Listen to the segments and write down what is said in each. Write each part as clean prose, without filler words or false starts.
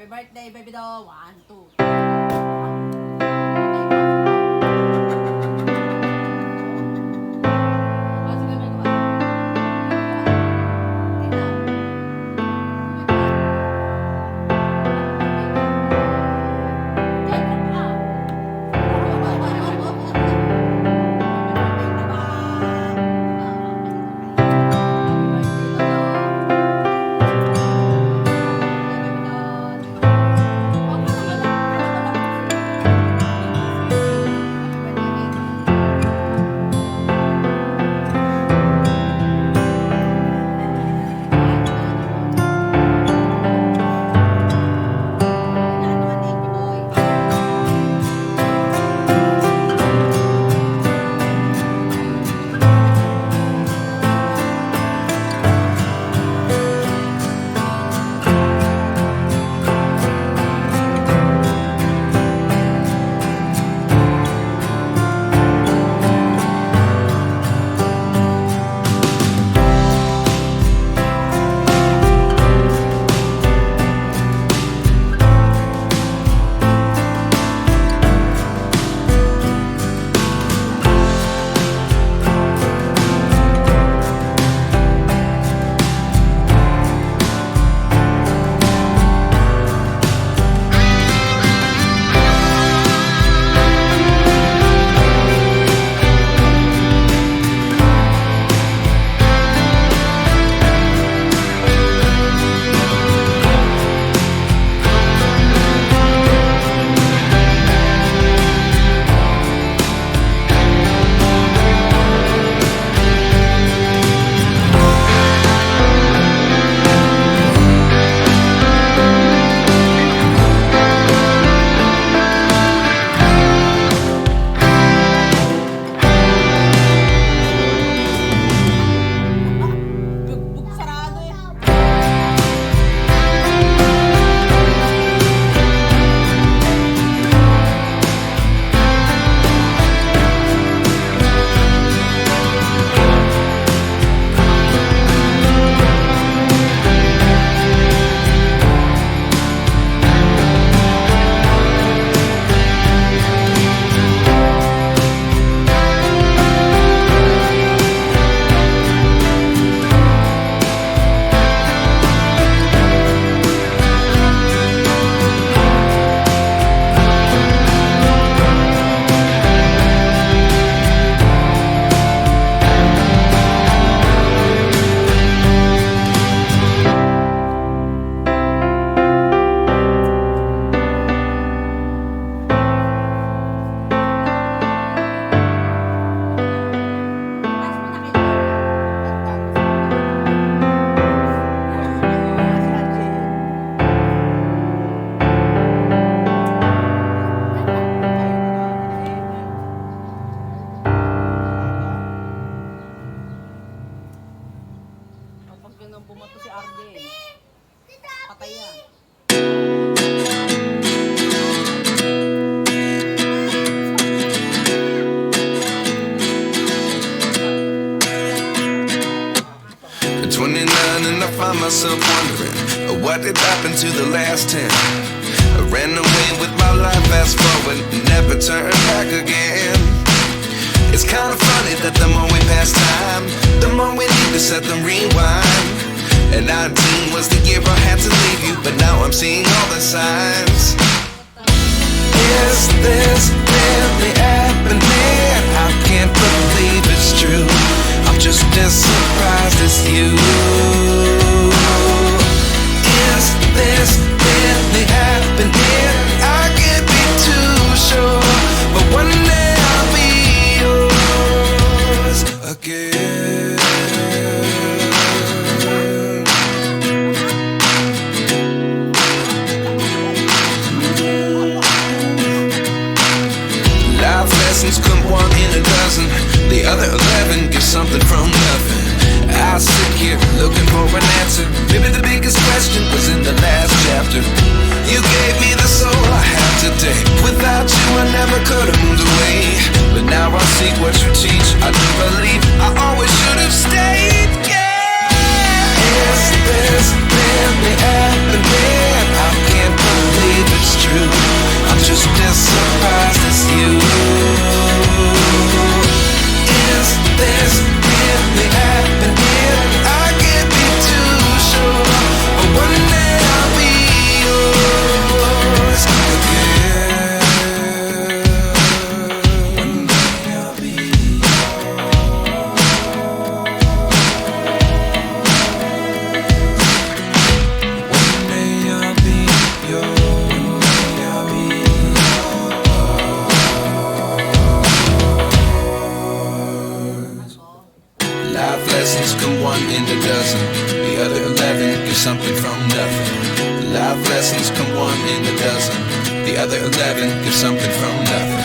birthday, baby doll. 1, 2. Patay yan. At 29 and I find myself wondering, what did happen to the last 10? I ran away with my life, fast forward, never turn back again. It's kind of funny that the more we pass time, the more we need to set them rewind. And 19 was the year I had to leave you, but now I'm seeing all the signs. Is this really happening? I can't believe it's true. I'm just as surprised as you. Is this really happening? I can't be too sure, but one day I'll be yours again. Life lessons come one in a dozen, the other 11 give something from nothing. I sit here looking for an answer. Maybe the biggest question was in the last chapter. You gave me the soul I have today. Without you I never could have moved away. But now I see what you teach. I do believe I always should have stayed. Yeah. Is this really happening? I can't believe it's true. I'm just as surprised as you. Is this really happening? I can't be too sure, but one day I'll be yours again. One day I'll be yours. One day I'll be yours. One day I'll be yours. Life lessons come one in a dozen, the other 11 give something from nothing. Life lessons come one in a dozen, the other 11 give something from nothing.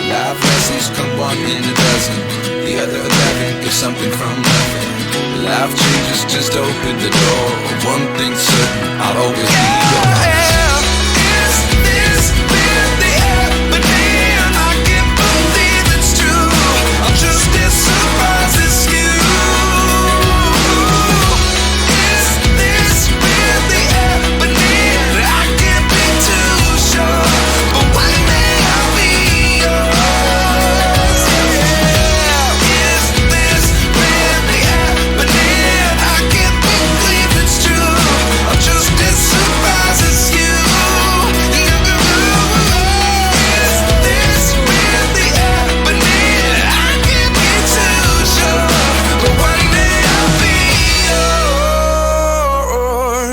Life lessons come one in a dozen, the other 11 give something from nothing. Life changes just open the door, one thing